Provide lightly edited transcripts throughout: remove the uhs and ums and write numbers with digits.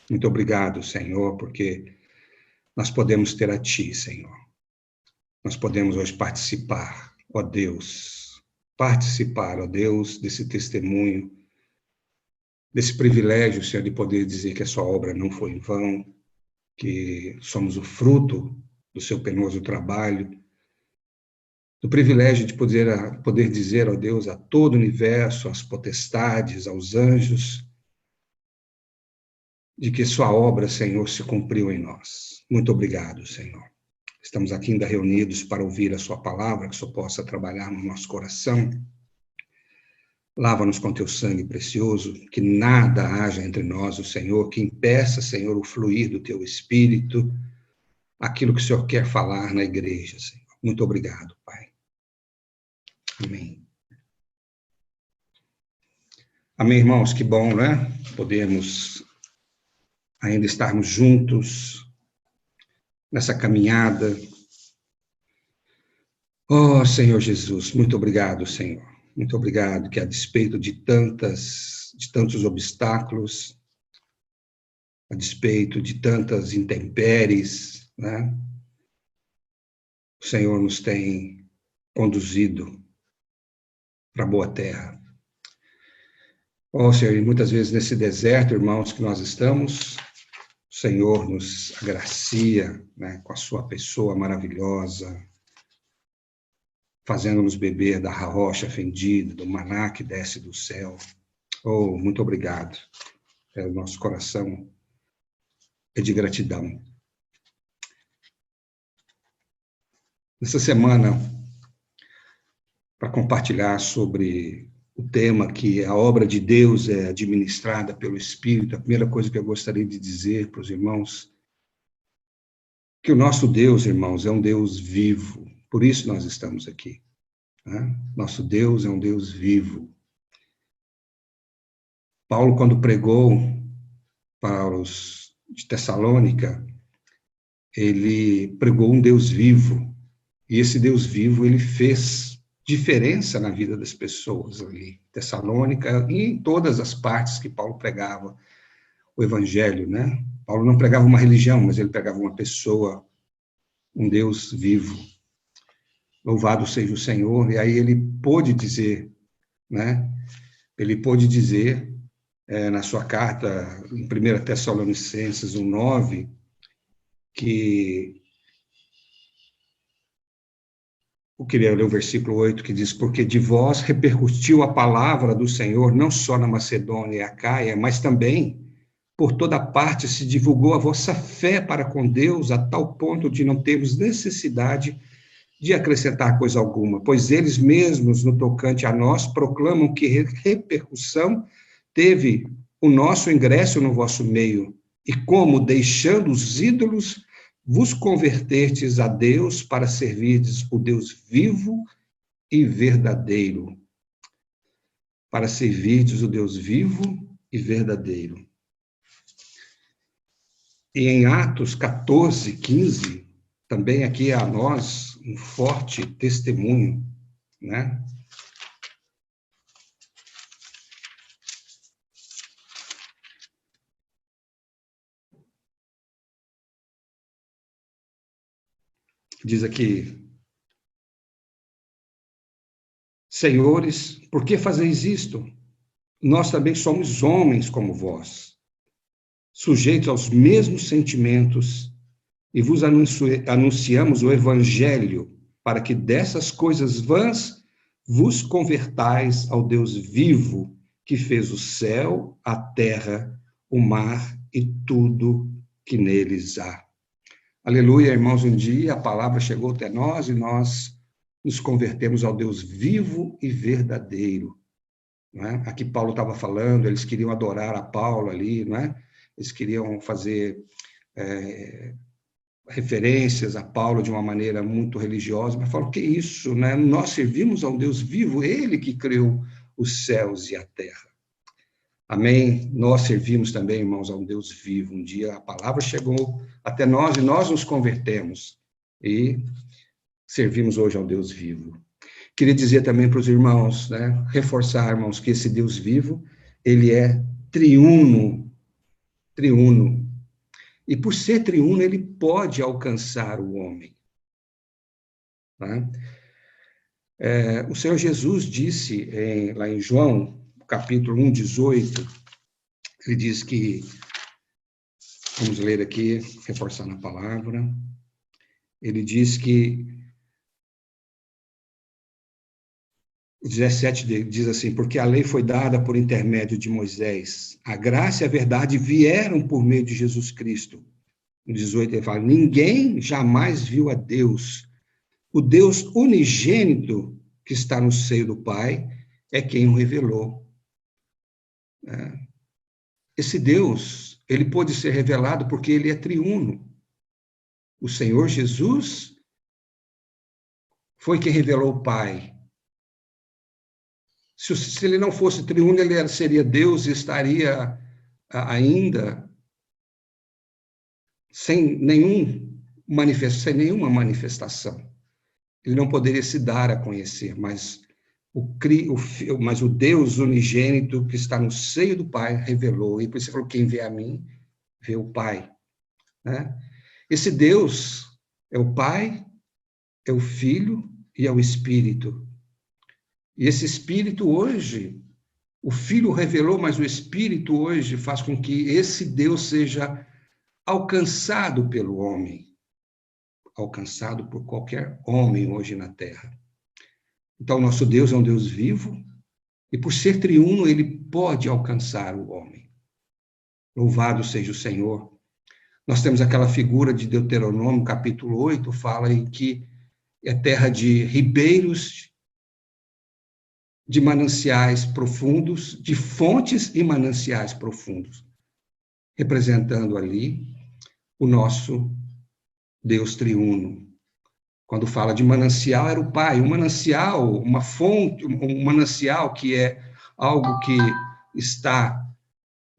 Muito obrigado, Senhor, porque nós podemos ter a Ti, Senhor. Nós podemos hoje participar, ó Deus, desse testemunho, desse privilégio, Senhor, de poder dizer que a sua obra não foi em vão, que somos o fruto do seu penoso trabalho, do privilégio de poder dizer, ó Deus, a todo o universo, às potestades, aos anjos, de que sua obra, Senhor, se cumpriu em nós. Muito obrigado, Senhor. Estamos aqui ainda reunidos para ouvir a sua palavra, que o Senhor possa trabalhar no nosso coração. Lava-nos com teu sangue precioso, que nada haja entre nós, o Senhor, que impeça, Senhor, o fluir do teu Espírito, aquilo que o Senhor quer falar na igreja, Senhor. Muito obrigado, Pai. Amém. Amém, irmãos, que bom, né? Podemos ainda estarmos juntos nessa caminhada. Oh, Senhor Jesus, muito obrigado, Senhor. Muito obrigado que a despeito de tantos obstáculos, a despeito de tantas intempéries, né? O Senhor nos tem conduzido para a boa terra. Oh, Senhor, e muitas vezes nesse deserto, irmãos, que nós estamos, o Senhor nos agracia, né, com a sua pessoa maravilhosa, fazendo-nos beber da rocha fendida, do maná que desce do céu. Oh, muito obrigado. O nosso coração é de gratidão. Nessa semana, para compartilhar sobre o tema que a obra de Deus é administrada pelo Espírito, a primeira coisa que eu gostaria de dizer para os irmãos, que o nosso Deus, irmãos, é um Deus vivo, por isso nós estamos aqui. Né? Nosso Deus é um Deus vivo. Paulo, quando pregou para os de Tessalônica, ele pregou um Deus vivo, e esse Deus vivo, ele fez diferença na vida das pessoas ali, Tessalônica, e em todas as partes que Paulo pregava o evangelho, né? Paulo não pregava uma religião, mas ele pregava uma pessoa, um Deus vivo. Louvado seja o Senhor. E aí ele pôde dizer, né? Ele pôde dizer, na sua carta, em 1 Tessalonicenses 1:9, que eu queria ler o versículo 8, que diz, porque de vós repercutiu a palavra do Senhor, não só na Macedônia e Acaia, mas também por toda parte se divulgou a vossa fé para com Deus, a tal ponto de não termos necessidade de acrescentar coisa alguma, pois eles mesmos, no tocante a nós, proclamam que repercussão teve o nosso ingresso no vosso meio, e como, deixando os ídolos, vos convertertes a Deus para servirdes o Deus vivo e verdadeiro. Para servirdes o Deus vivo e verdadeiro. E em Atos 14:15, também aqui a nós um forte testemunho, né? Diz aqui, senhores, por que fazeis isto? Nós também somos homens como vós, sujeitos aos mesmos sentimentos, e vos anunciamos o evangelho, para que dessas coisas vãs vos convertais ao Deus vivo, que fez o céu, a terra, o mar e tudo que neles há. Aleluia, irmãos, um dia a palavra chegou até nós e nós nos convertemos ao Deus vivo e verdadeiro. Não é? Aqui Paulo estava falando, eles queriam adorar a Paulo ali, não é? Eles queriam fazer referências a Paulo de uma maneira muito religiosa, mas falam, que isso, né? Nós servimos a um Deus vivo, ele que criou os céus e a terra. Amém? Nós servimos também, irmãos, a um Deus vivo. Um dia a palavra chegou até nós e nós nos convertemos e servimos hoje ao Deus vivo. Queria dizer também para os irmãos, né, reforçar, irmãos, que esse Deus vivo, ele é triuno, triuno. E por ser triuno, ele pode alcançar o homem. Tá? O Senhor Jesus disse, lá em João, capítulo 1, 18, ele diz que, vamos ler aqui, reforçando a palavra, ele diz que, o 17 diz assim, porque a lei foi dada por intermédio de Moisés, a graça e a verdade vieram por meio de Jesus Cristo. No 18 ele fala, ninguém jamais viu a Deus. O Deus unigênito que está no seio do Pai é quem o revelou. Esse Deus, ele pôde ser revelado porque ele é triuno. O Senhor Jesus foi quem revelou o Pai. Se ele não fosse triuno, ele seria Deus e estaria ainda sem nenhuma manifestação. Ele não poderia se dar a conhecer, mas o Deus unigênito que está no seio do Pai revelou, e por isso ele falou, quem vê a mim, vê o Pai. Né? Esse Deus é o Pai, é o Filho e é o Espírito. E esse Espírito hoje, o Filho revelou, mas o Espírito hoje faz com que esse Deus seja alcançado pelo homem, alcançado por qualquer homem hoje na Terra. Então, nosso Deus é um Deus vivo, e por ser triuno, ele pode alcançar o homem. Louvado seja o Senhor. Nós temos aquela figura de Deuteronômio, capítulo 8, fala em que é terra de ribeiros, de mananciais profundos, de fontes e mananciais profundos, representando ali o nosso Deus triuno. Quando fala de manancial, era o Pai. Um manancial, uma fonte, um manancial que é algo que está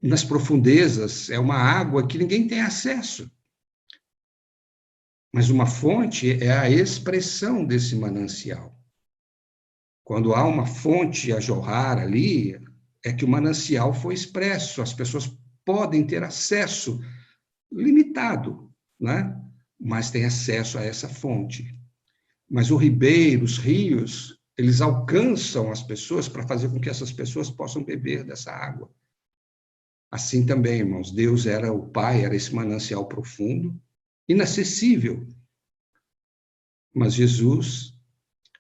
nas profundezas, é uma água que ninguém tem acesso. Mas uma fonte é a expressão desse manancial. Quando há uma fonte a jorrar ali, é que o manancial foi expresso, as pessoas podem ter acesso limitado, né? Mas têm acesso a essa fonte. Mas o ribeiro, os rios, eles alcançam as pessoas para fazer com que essas pessoas possam beber dessa água. Assim também, irmãos, Deus era o Pai, era esse manancial profundo, inacessível. Mas Jesus,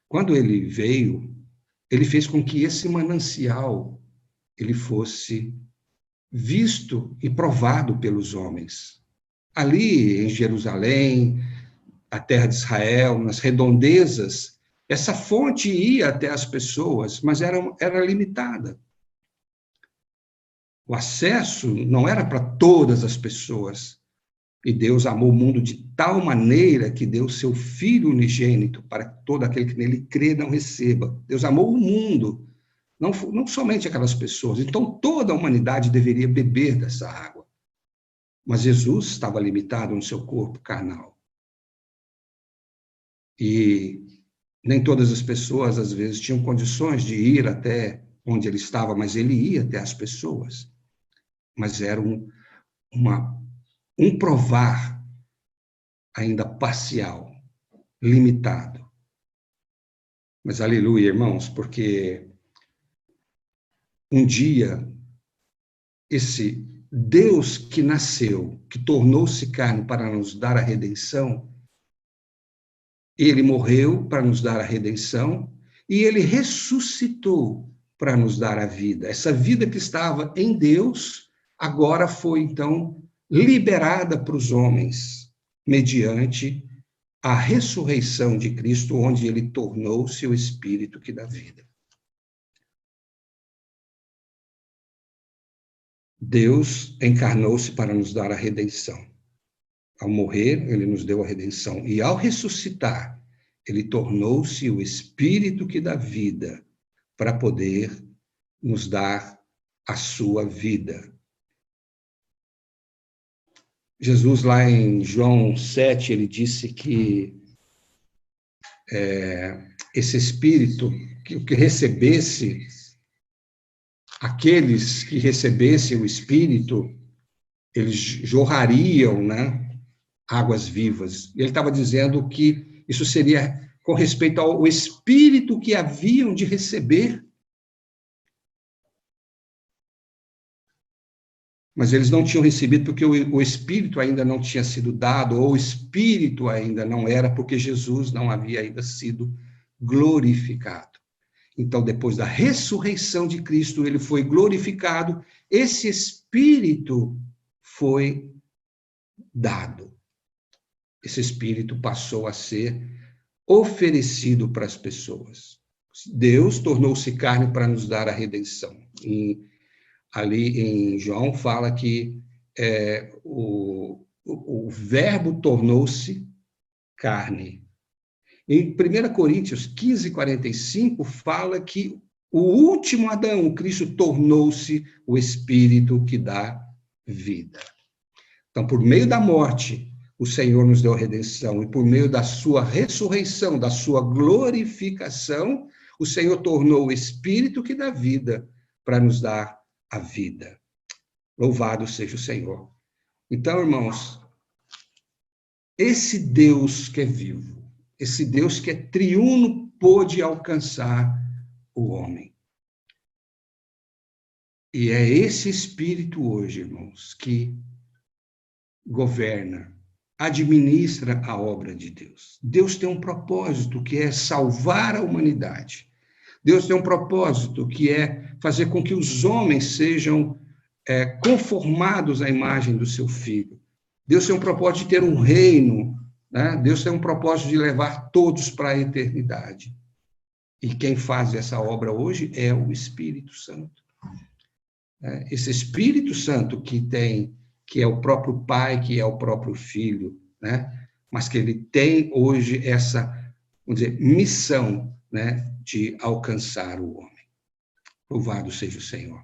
quando ele veio, ele fez com que esse manancial ele fosse visto e provado pelos homens. Ali em Jerusalém, a terra de Israel, nas redondezas, essa fonte ia até as pessoas, mas era limitada. O acesso não era para todas as pessoas. E Deus amou o mundo de tal maneira que deu seu Filho unigênito para que todo aquele que nele crê não receba. Deus amou o mundo, não somente aquelas pessoas. Então, toda a humanidade deveria beber dessa água. Mas Jesus estava limitado no seu corpo carnal. E nem todas as pessoas, às vezes, tinham condições de ir até onde ele estava, mas ele ia até as pessoas. Mas era um provar ainda parcial, limitado. Mas aleluia, irmãos, porque um dia esse Deus que nasceu, que tornou-se carne para nos dar a redenção, ele morreu para nos dar a redenção e ele ressuscitou para nos dar a vida. Essa vida que estava em Deus, agora foi, então, liberada para os homens, mediante a ressurreição de Cristo, onde ele tornou-se o Espírito que dá vida. Deus encarnou-se para nos dar a redenção. Ao morrer, ele nos deu a redenção. E ao ressuscitar, ele tornou-se o Espírito que dá vida para poder nos dar a sua vida. Jesus, lá em João 7, ele disse que esse Espírito, que recebesse, aqueles que recebessem o Espírito, eles jorrariam, né, águas vivas. Ele estava dizendo que isso seria com respeito ao Espírito que haviam de receber. Mas eles não tinham recebido porque o Espírito ainda não tinha sido dado, ou o Espírito ainda não era, porque Jesus não havia ainda sido glorificado. Então, depois da ressurreição de Cristo, ele foi glorificado, esse Espírito foi dado. Esse Espírito passou a ser oferecido para as pessoas. Deus tornou-se carne para nos dar a redenção. Ali em João fala que o Verbo tornou-se carne. Em 1 Coríntios 15, 45, fala que o último Adão, o Cristo, tornou-se o Espírito que dá vida. Então, por meio da morte, o Senhor nos deu a redenção, e por meio da sua ressurreição, da sua glorificação, o Senhor tornou o Espírito que dá vida para nos dar a vida. Louvado seja o Senhor. Então, irmãos, esse Deus que é vivo, esse Deus que é triuno, pôde alcançar o homem. E é esse Espírito hoje, irmãos, que governa, administra a obra de Deus. Deus tem um propósito, que é salvar a humanidade. Deus tem um propósito, que é fazer com que os homens sejam conformados à imagem do seu Filho. Deus tem um propósito de ter um reino, né? Deus tem um propósito de levar todos para a eternidade. E quem faz essa obra hoje é o Espírito Santo. Esse Espírito Santo que é o próprio Pai, que é o próprio Filho, né? Mas que ele tem hoje essa, vamos dizer, missão, né, de alcançar o homem. Louvado seja o Senhor.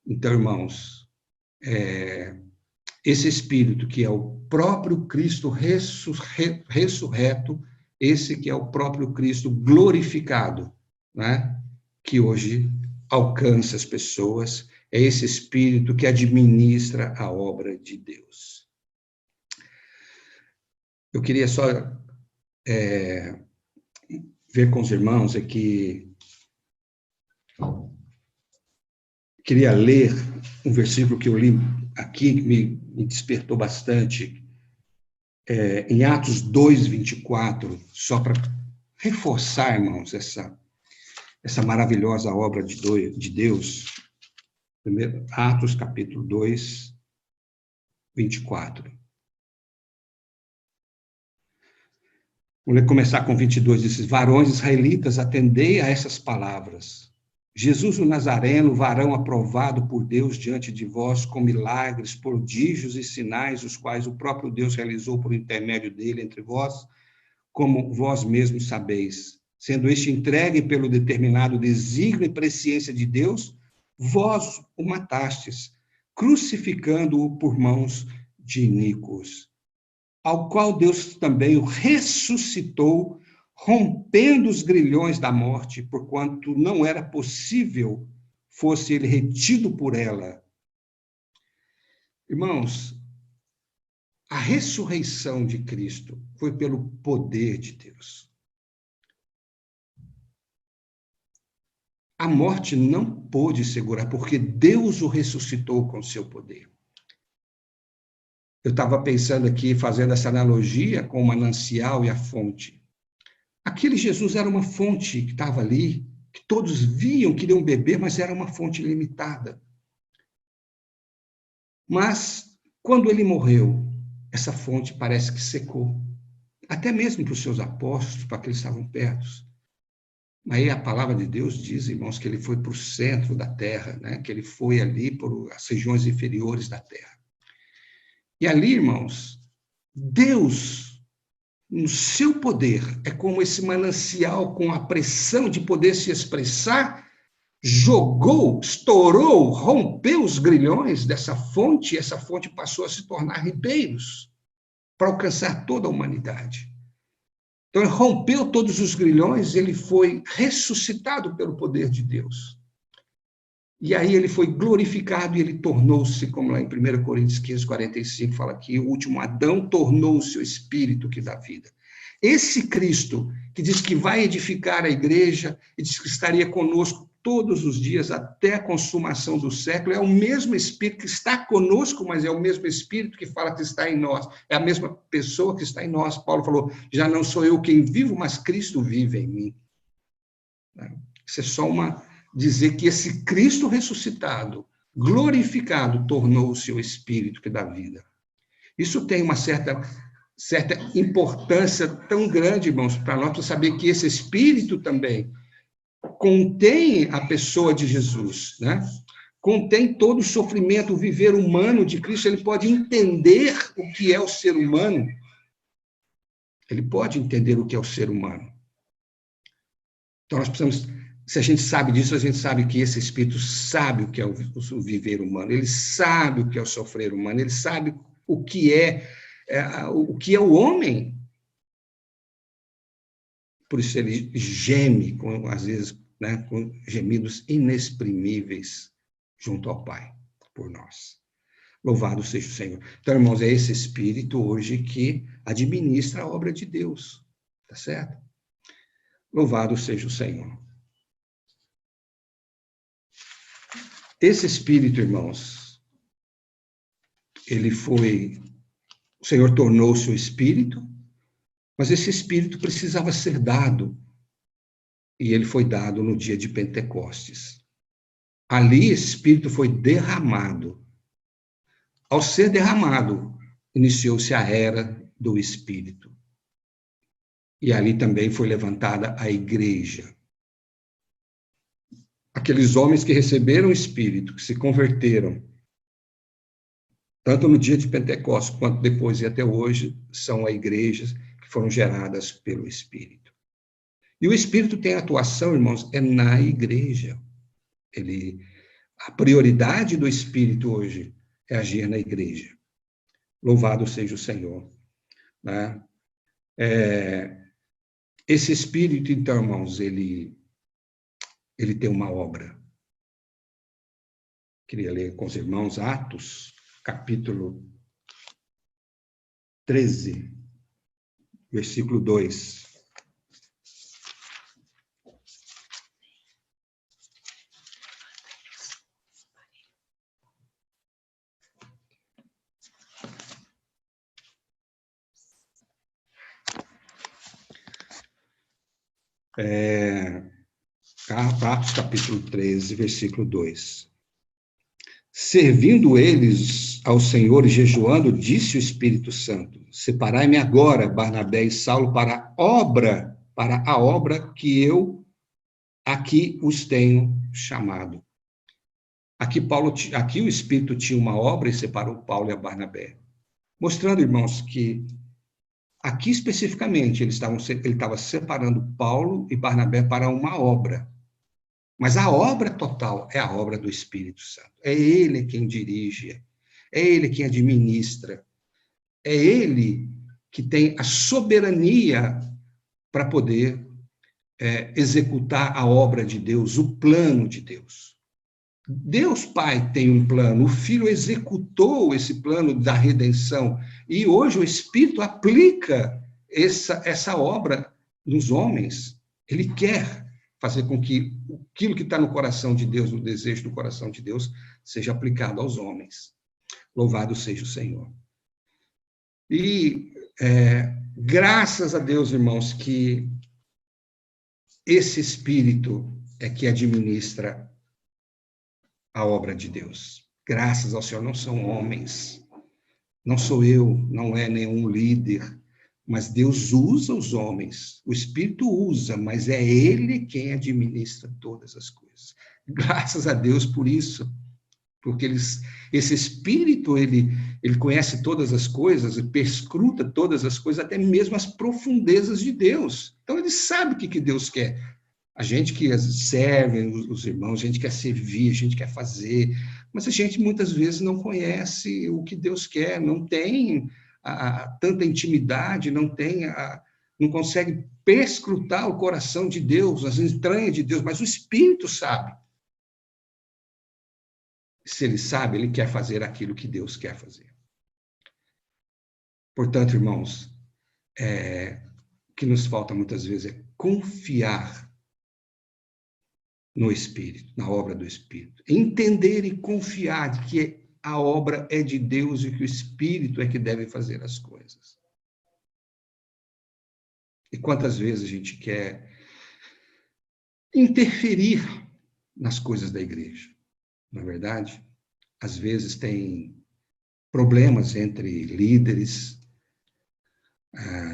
Então, irmãos, esse Espírito que é o próprio Cristo ressurreto, esse que é o próprio Cristo glorificado, né, que hoje alcança as pessoas, é esse Espírito que administra a obra de Deus. Eu queria só ver com os irmãos aqui, queria ler um versículo que eu li aqui, que me despertou bastante, em Atos 2, 24, só para reforçar, irmãos, essa maravilhosa obra de Deus. Primeiro, Atos, capítulo 2, 24. Vamos começar com 22, diz: varões israelitas, atendei a essas palavras. Jesus o Nazareno, varão aprovado por Deus diante de vós, com milagres, prodígios e sinais, os quais o próprio Deus realizou por intermédio dele entre vós, como vós mesmos sabeis. Sendo este entregue pelo determinado desígnio e presciência de Deus, vós o matastes, crucificando-o por mãos de iníquos, ao qual Deus também o ressuscitou, rompendo os grilhões da morte, porquanto não era possível fosse ele retido por ela. Irmãos, a ressurreição de Cristo foi pelo poder de Deus. A morte não pôde segurar, porque Deus o ressuscitou com seu poder. Eu estava pensando aqui, fazendo essa analogia com o manancial e a fonte. Aquele Jesus era uma fonte que estava ali, que todos viam, queriam beber, mas era uma fonte limitada. Mas, quando ele morreu, essa fonte parece que secou. Até mesmo para os seus apóstolos, para aqueles que estavam perto. Aí a palavra de Deus diz, irmãos, que ele foi para o centro da terra, né? Que ele foi ali para as regiões inferiores da terra. E ali, irmãos, Deus, no seu poder, é como esse manancial com a pressão de poder se expressar, jogou, estourou, rompeu os grilhões dessa fonte, e essa fonte passou a se tornar ribeiros para alcançar toda a humanidade. Então, ele rompeu todos os grilhões, ele foi ressuscitado pelo poder de Deus. E aí ele foi glorificado e ele tornou-se, como lá em 1 Coríntios 15, 45, fala que o último Adão tornou-se o Espírito que dá vida. Esse Cristo, que diz que vai edificar a igreja e diz que estaria conosco todos os dias até a consumação do século, é o mesmo Espírito que está conosco, mas é o mesmo Espírito que fala que está em nós. É a mesma pessoa que está em nós. Paulo falou, já não sou eu quem vivo, mas Cristo vive em mim. Isso é só dizer que esse Cristo ressuscitado, glorificado, tornou-se o Espírito que dá vida. Isso tem uma certa importância tão grande, irmãos, para nós, para saber que esse Espírito também contém a pessoa de Jesus, né? Contém todo o sofrimento, o viver humano de Cristo. Ele pode entender o que é o ser humano. Ele pode entender o que é o ser humano. Então, nós precisamos, se a gente sabe disso, a gente sabe que esse Espírito sabe o que é o viver humano, ele sabe o que é o sofrer humano, ele sabe o que é o homem. Por isso ele geme, às vezes, né, com gemidos inexprimíveis junto ao Pai, por nós. Louvado seja o Senhor. Então, irmãos, é esse Espírito hoje que administra a obra de Deus, tá certo? Louvado seja o Senhor. Esse Espírito, irmãos, o Senhor tornou-se o Espírito, mas esse Espírito precisava ser dado, e ele foi dado no dia de Pentecostes. Ali, esse Espírito foi derramado. Ao ser derramado, iniciou-se a era do Espírito. E ali também foi levantada a igreja. Aqueles homens que receberam o Espírito, que se converteram, tanto no dia de Pentecostes quanto depois e até hoje, são as igrejas que foram geradas pelo Espírito. E o Espírito tem atuação, irmãos, na igreja. A prioridade do Espírito hoje é agir na igreja. Louvado seja o Senhor. Né? Esse Espírito, então, irmãos, ele tem uma obra. Queria ler com os irmãos Atos, capítulo 13, versículo 2. Atos, capítulo 13, versículo 2. Servindo eles ao Senhor e jejuando, disse o Espírito Santo, separai-me agora, Barnabé e Saulo, para a obra que eu aqui os tenho chamado. Aqui o Espírito tinha uma obra e separou Paulo e a Barnabé. Mostrando, irmãos, que aqui ele estava separando Paulo e Barnabé para uma obra. Mas a obra total é a obra do Espírito Santo. É ele quem dirige, é ele quem administra, é ele que tem a soberania para poder executar a obra de Deus, o plano de Deus. Deus Pai tem um plano, o Filho executou esse plano da redenção, e hoje o Espírito aplica essa obra nos homens. Ele quer fazer com que aquilo que está no coração de Deus, no desejo do coração de Deus, seja aplicado aos homens. Louvado seja o Senhor. E graças a Deus, irmãos, que esse Espírito é que administra a obra de Deus. Graças ao Senhor, não são homens, não sou eu, não é nenhum líder, mas Deus usa os homens, o Espírito usa, mas é Ele quem administra todas as coisas. Graças a Deus por isso, porque esse Espírito, ele conhece todas as coisas, ele perscruta todas as coisas, até mesmo as profundezas de Deus. Então, ele sabe o que Deus quer. A gente que serve os irmãos, a gente quer servir, a gente quer fazer, mas a gente muitas vezes não conhece o que Deus quer, não tem tanta intimidade, não consegue perscrutar o coração de Deus, as entranhas de Deus, mas o Espírito sabe. Se ele sabe, ele quer fazer aquilo que Deus quer fazer. Portanto, irmãos, o que nos falta muitas vezes é confiar no Espírito, na obra do Espírito. Entender e confiar de que a obra é de Deus e que o Espírito é que deve fazer as coisas. E quantas vezes a gente quer interferir nas coisas da igreja, não é verdade? Às vezes tem problemas entre líderes.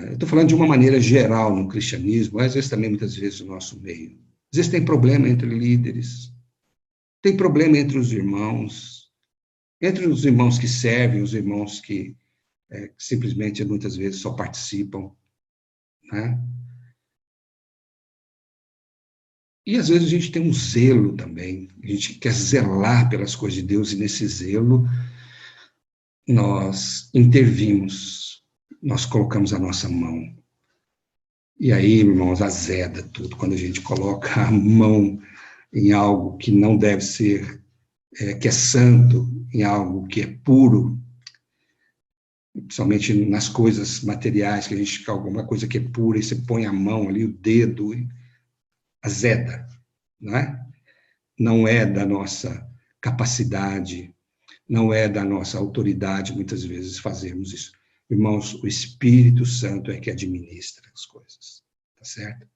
Eu estou falando de uma maneira geral no cristianismo, mas às vezes também muitas vezes no nosso meio. Às vezes tem problema entre líderes, tem problema entre os irmãos que servem, os irmãos que simplesmente muitas vezes só participam, né? E às vezes a gente tem um zelo também, a gente quer zelar pelas coisas de Deus, e nesse zelo nós intervimos, nós colocamos a nossa mão. E aí, irmãos, azeda tudo, quando a gente coloca a mão em algo que não deve ser, que é santo, em algo que é puro, principalmente nas coisas materiais, que a gente quer alguma coisa que é pura, e você põe a mão ali, o dedo, azeda, não é? Não é da nossa capacidade, não é da nossa autoridade, muitas vezes, fazermos isso. Irmãos, o Espírito Santo é que administra as coisas, tá certo?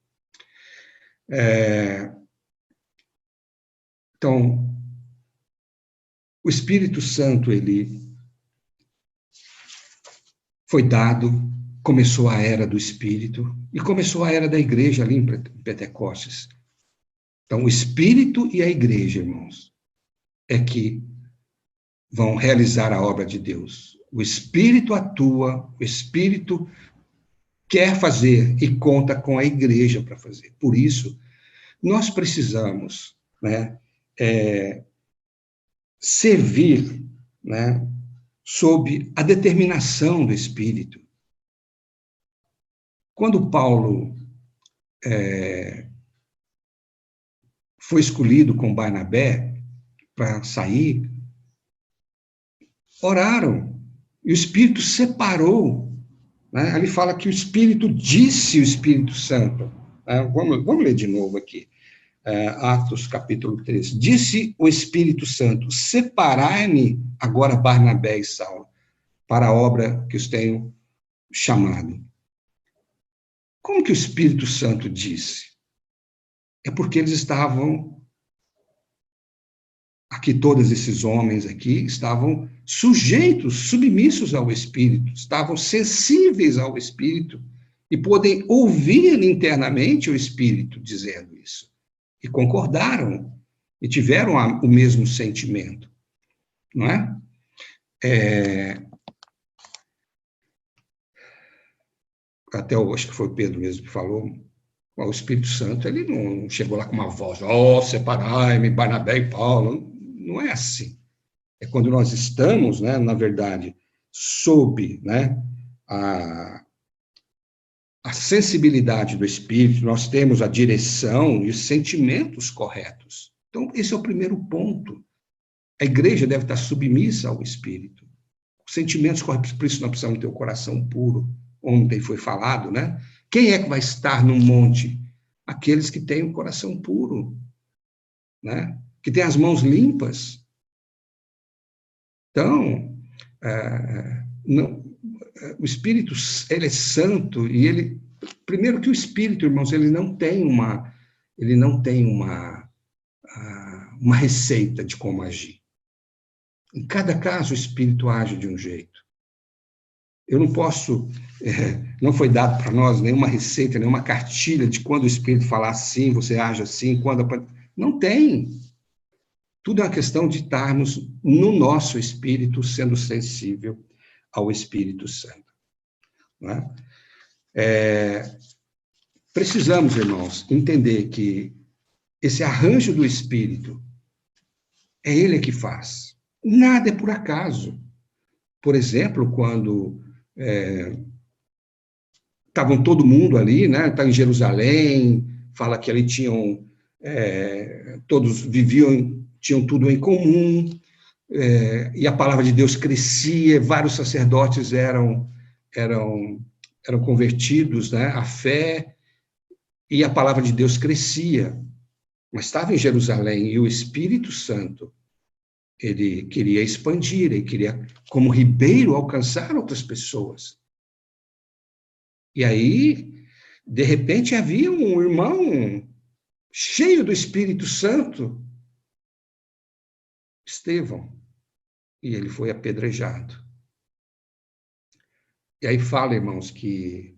Então, o Espírito Santo, ele foi dado, começou a era do Espírito, e começou a era da igreja ali em Pentecostes. Então, o Espírito e a igreja, irmãos, é que vão realizar a obra de Deus. O Espírito atua, o Espírito quer fazer e conta com a igreja para fazer. Por isso, nós precisamos, né, servir, né, sob a determinação do Espírito. Quando Paulo foi escolhido com Barnabé para sair, oraram, e o Espírito separou, né? Ali fala que o Espírito disse o Espírito Santo. Vamos ler de novo aqui, Atos capítulo 3. Disse o Espírito Santo, separai-me agora Barnabé e Saulo, para a obra que os tenho chamado. Como que o Espírito Santo disse? É porque eles estavam, aqui todos esses homens aqui, estavam sujeitos, submissos ao Espírito, estavam sensíveis ao Espírito, e podem ouvir internamente o Espírito dizendo isso. E concordaram, e tiveram o mesmo sentimento, não é? Até eu acho que foi o Pedro mesmo que falou, o Espírito Santo, ele não chegou lá com uma voz, separai-me, Barnabé e Paulo, não é assim. É quando nós estamos, né, na verdade, sob, né, a sensibilidade do Espírito, nós temos a direção e os sentimentos corretos. Então, esse é o primeiro ponto. A igreja deve estar submissa ao Espírito. Os sentimentos corretos, por isso nós precisamos ter o coração puro. Ontem foi falado, né? Quem é que vai estar no monte? Aqueles que têm o coração puro, né? Que têm as mãos limpas. Então, o Espírito, ele é santo, e ele, primeiro que o Espírito, irmãos, ele não tem uma receita de como agir. Em cada caso, o Espírito age de um jeito. Eu não posso, não foi dado para nós nenhuma receita, nenhuma cartilha de quando o Espírito falar assim, você age assim, não tem. Tudo é uma questão de estarmos no nosso espírito, sendo sensível ao Espírito Santo. Não é? Precisamos, irmãos, entender que esse arranjo do Espírito é Ele que faz. Nada é por acaso. Por exemplo, quando estavam todo mundo ali, né? Está em Jerusalém, fala que ali tinham, todos viviam, tinham tudo em comum, e a palavra de Deus crescia, vários sacerdotes eram convertidos, né, à fé, e a palavra de Deus crescia. Mas estava em Jerusalém, e o Espírito Santo, ele queria expandir, ele queria, como ribeiro, alcançar outras pessoas. E aí, de repente, havia um irmão cheio do Espírito Santo, Estevão, e ele foi apedrejado. E aí fala, irmãos, que,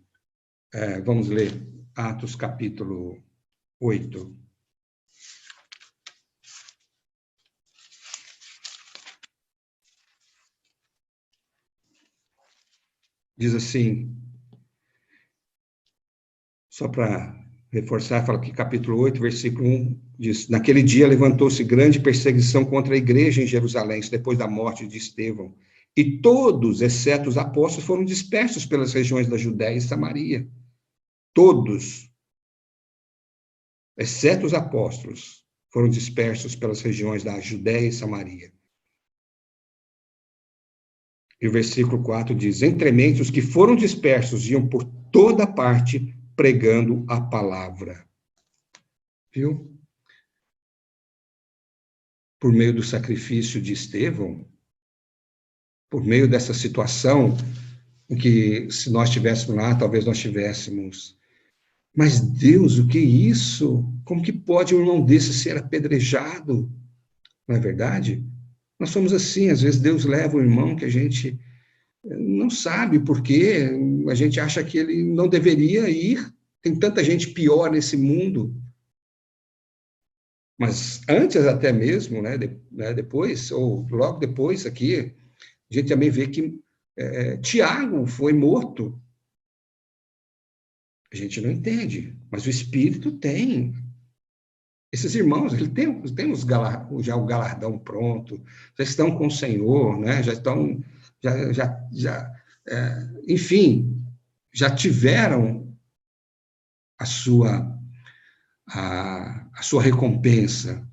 vamos ler Atos capítulo 8. Diz assim, só para reforçar, fala que capítulo 8, versículo 1, diz: naquele dia levantou-se grande perseguição contra a igreja em Jerusalém, depois da morte de Estevão, e todos, exceto os apóstolos, foram dispersos pelas regiões da Judéia e Samaria. Todos, exceto os apóstolos, foram dispersos pelas regiões da Judéia e Samaria. E o versículo 4 diz: entremente os que foram dispersos iam por toda parte pregando a palavra. Viu? Por meio do sacrifício de Estevão, por meio dessa situação em que, se nós estivéssemos lá, talvez nós tivéssemos. Mas Deus, o que é isso? Como que pode um irmão desse ser apedrejado? Não é verdade? Nós somos assim, às vezes Deus leva um irmão que a gente não sabe por quê, a gente acha que ele não deveria ir, tem tanta gente pior nesse mundo. Mas antes até mesmo, né, depois, ou logo depois aqui, a gente também vê que Tiago foi morto. A gente não entende, mas o Espírito tem. Esses irmãos, ele tem já o galardão pronto, já estão com o Senhor, né? Já estão, enfim, já tiveram a sua recompensa.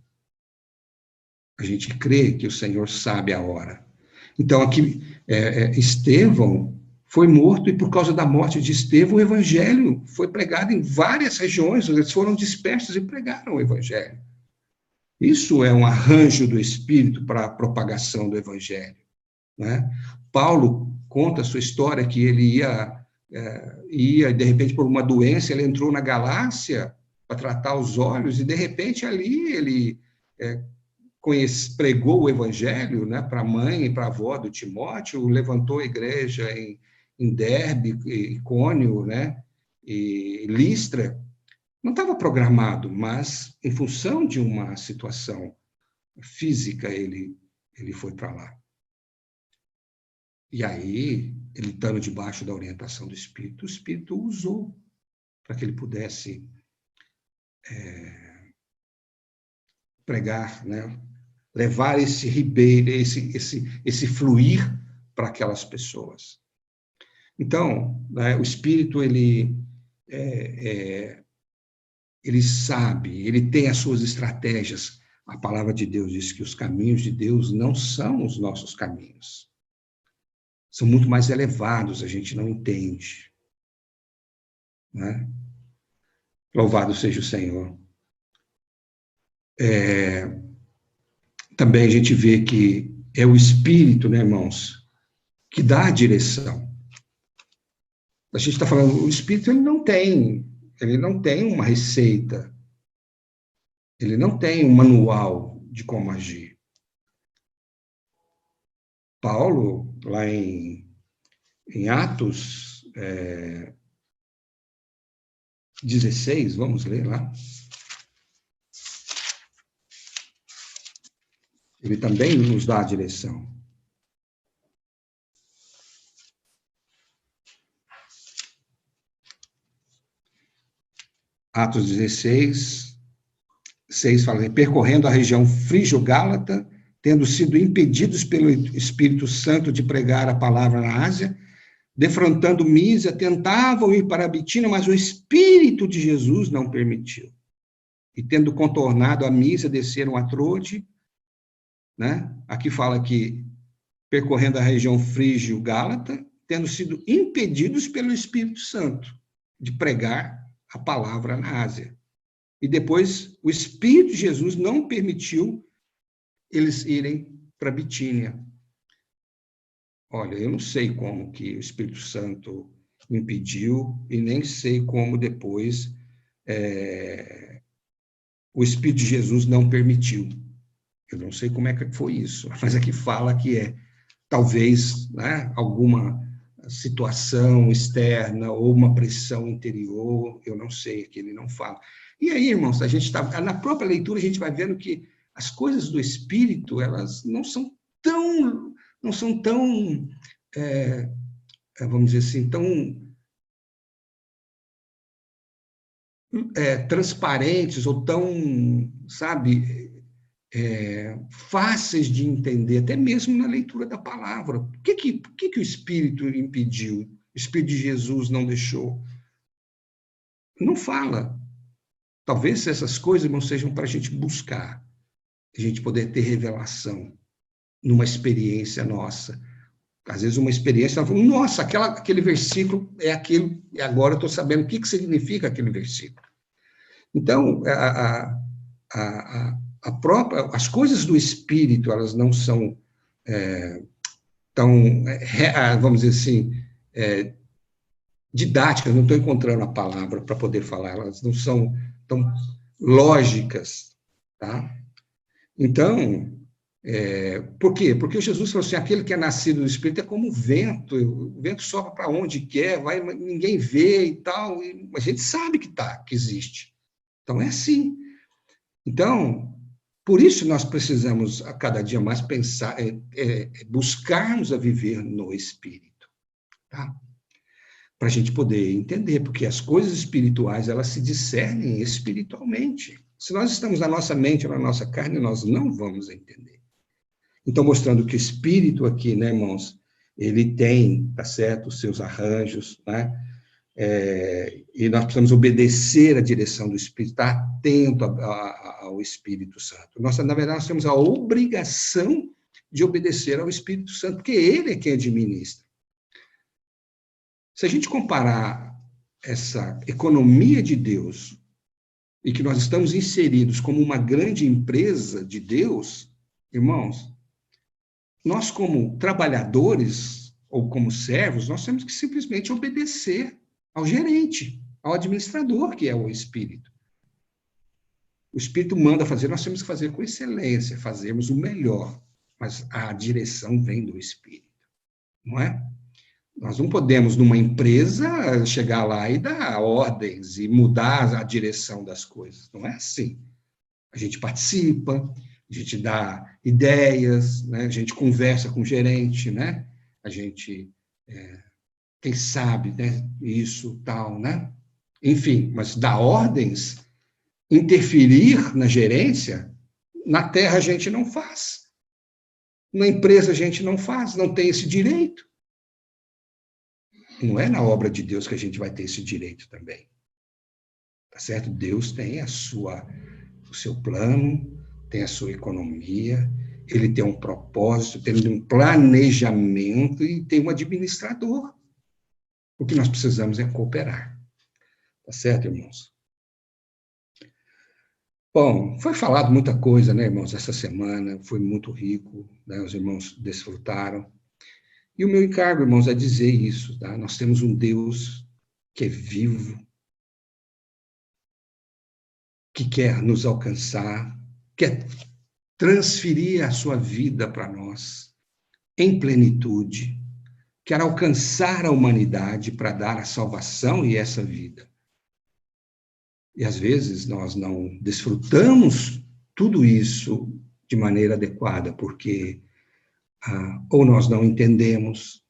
A gente crê que o Senhor sabe a hora. Então, aqui, Estevão foi morto, e por causa da morte de Estevão, o evangelho foi pregado em várias regiões, eles foram dispersos e pregaram o evangelho. Isso é um arranjo do Espírito para a propagação do evangelho, né? Paulo conta a sua história, que ele ia, de repente, por uma doença, ele entrou na Galácia para tratar os olhos, e, de repente, ali ele pregou o evangelho, né, para a mãe e para a avó do Timóteo, levantou a igreja em Derbe, Icônio, né, e Listra. Não estava programado, mas em função de uma situação física, ele foi para lá. E aí, ele estando debaixo da orientação do Espírito, o Espírito o usou para que ele pudesse pregar, né, levar esse ribeiro, esse fluir para aquelas pessoas. Então, né, o Espírito, ele sabe, ele tem as suas estratégias. A palavra de Deus diz que os caminhos de Deus não são os nossos caminhos. São muito mais elevados, a gente não entende, né? Louvado seja o Senhor. Também a gente vê que é o Espírito, né, irmãos, que dá a direção. A gente está falando, o Espírito ele não tem uma receita, ele não tem um manual de como agir. Paulo, lá em Atos 16, vamos ler lá. Ele também nos dá a direção. Atos 16, 6 fala: percorrendo a região frígio-gálata, tendo sido impedidos pelo Espírito Santo de pregar a palavra na Ásia, defrontando Mísia, tentavam ir para a Bitínia, mas o Espírito de Jesus não permitiu. E tendo contornado a Mísia, desceram a Troade, né? Aqui fala que percorrendo a região frígio-gálata, tendo sido impedidos pelo Espírito Santo de pregar a palavra na Ásia. E depois o Espírito de Jesus não permitiu eles irem para Bitínia. Olha, eu não sei como que o Espírito Santo impediu e nem sei como depois o Espírito de Jesus não permitiu. Eu não sei como é que foi isso, mas aqui fala que talvez, né, alguma situação externa ou uma pressão interior, eu não sei, aqui ele não fala. E aí, irmãos, a gente na própria leitura a gente vai vendo que as coisas do Espírito, elas não são tão, vamos dizer assim, tão transparentes ou tão, sabe, fáceis de entender, até mesmo na leitura da palavra. Por que o Espírito impediu? O Espírito de Jesus não deixou? Não fala. Talvez essas coisas não sejam para a gente buscar, a gente poder ter revelação numa experiência nossa. Às vezes uma experiência, nós falamos, nossa, aquele versículo é aquilo, e agora eu estou sabendo o que significa aquele versículo. Então, as coisas do Espírito, elas não são tão, vamos dizer assim, didáticas, não estou encontrando a palavra para poder falar, elas não são tão lógicas, tá? Então, por quê? Porque Jesus falou assim, aquele que é nascido do Espírito é como o vento sopra para onde quer, ninguém vê e tal, a gente sabe que existe. Então, é assim. Então, por isso nós precisamos, a cada dia mais, pensar, buscarmos a viver no Espírito, tá? Para a gente poder entender, porque as coisas espirituais, elas se discernem espiritualmente. Se nós estamos na nossa mente ou na nossa carne, nós não vamos entender. Então, mostrando que o Espírito aqui, né, irmãos, ele tem, tá certo, os seus arranjos, né? E nós precisamos obedecer à direção do Espírito, estar atento ao Espírito Santo. Na verdade, nós temos a obrigação de obedecer ao Espírito Santo, porque ele é quem administra. Se a gente comparar essa economia de Deus e que nós estamos inseridos como uma grande empresa de Deus, irmãos, nós como trabalhadores ou como servos, nós temos que simplesmente obedecer ao gerente, ao administrador, que é o Espírito. O Espírito manda fazer, nós temos que fazer com excelência, fazermos o melhor, mas a direção vem do Espírito, não é? Nós não podemos, numa empresa, chegar lá e dar ordens e mudar a direção das coisas. Não é assim. A gente participa, a gente dá ideias, né? A gente conversa com o gerente, né? A gente, quem sabe, né? Isso, tal, né? Enfim, mas dar ordens, interferir na gerência, na terra a gente não faz. Na empresa a gente não faz, não tem esse direito. Não é na obra de Deus que a gente vai ter esse direito também. Tá certo? Deus tem o seu plano, tem a sua economia, ele tem um propósito, tem um planejamento e tem um administrador. O que nós precisamos é cooperar. Tá certo, irmãos? Bom, foi falado muita coisa, né, irmãos, essa semana, foi muito rico, né, os irmãos desfrutaram. E o meu encargo, irmãos, é dizer isso, tá? Nós temos um Deus que é vivo, que quer nos alcançar, quer transferir a sua vida para nós em plenitude, quer alcançar a humanidade para dar a salvação e essa vida. E às vezes nós não desfrutamos tudo isso de maneira adequada, porque ou nós não entendemos,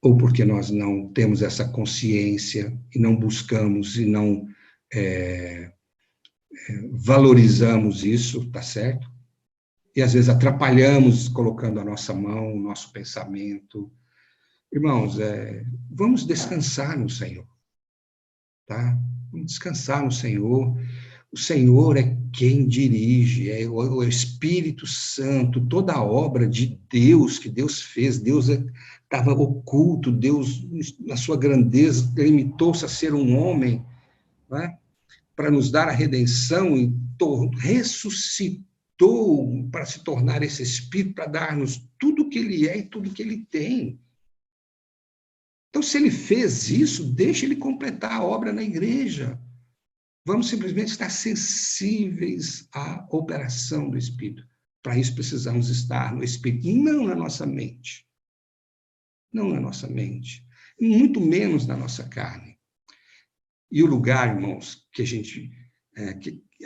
ou porque nós não temos essa consciência e não buscamos e não valorizamos isso, tá certo? E às vezes atrapalhamos colocando a nossa mão, o nosso pensamento. Irmãos, vamos descansar no Senhor, tá? Vamos descansar no Senhor, O Senhor é quem dirige, é o Espírito Santo, toda a obra de Deus que Deus fez. Deus estava oculto, Deus, na sua grandeza, limitou-se a ser um homem, né, para nos dar a redenção e ressuscitou para se tornar esse Espírito, para dar-nos tudo o que Ele é e tudo o que Ele tem. Então, se Ele fez isso, deixa Ele completar a obra na igreja. Vamos simplesmente estar sensíveis à operação do Espírito. Para isso, precisamos estar no Espírito, não na nossa mente. Não na nossa mente. Muito menos na nossa carne. E o lugar, irmãos, que a gente...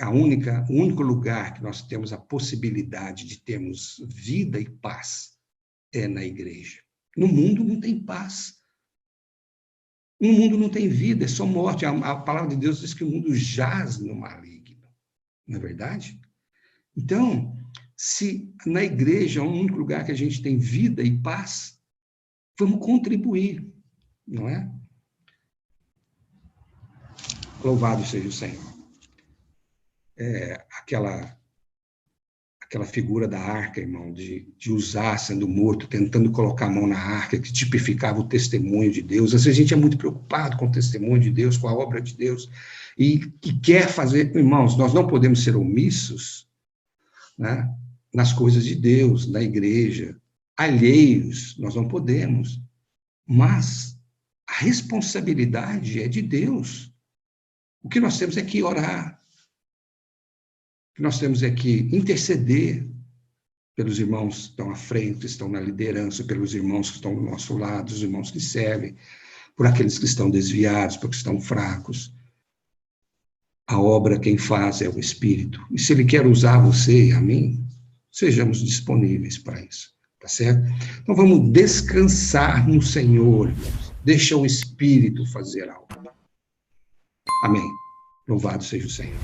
o único lugar que nós temos a possibilidade de termos vida e paz é na igreja. No mundo não tem paz. No mundo não tem vida, é só morte. A palavra de Deus diz que o mundo jaz no maligno. Não é verdade? Então, se na igreja é o único lugar que a gente tem vida e paz, vamos contribuir, não é? Louvado seja o Senhor. Aquela figura da arca, irmão, de usar sendo morto, tentando colocar a mão na arca, que tipificava o testemunho de Deus. Às vezes a gente é muito preocupado com o testemunho de Deus, com a obra de Deus, e quer fazer, irmãos, nós não podemos ser omissos, né, nas coisas de Deus, na igreja, alheios, nós não podemos, mas a responsabilidade é de Deus. O que nós temos é que orar, o que nós temos é que interceder pelos irmãos que estão à frente, que estão na liderança, pelos irmãos que estão do nosso lado, os irmãos que servem, por aqueles que estão desviados, por que estão fracos. A obra quem faz é o Espírito. E se Ele quer usar você e a mim, sejamos disponíveis para isso, tá certo? Então vamos descansar no Senhor, deixa o Espírito fazer algo. Amém. Louvado seja o Senhor.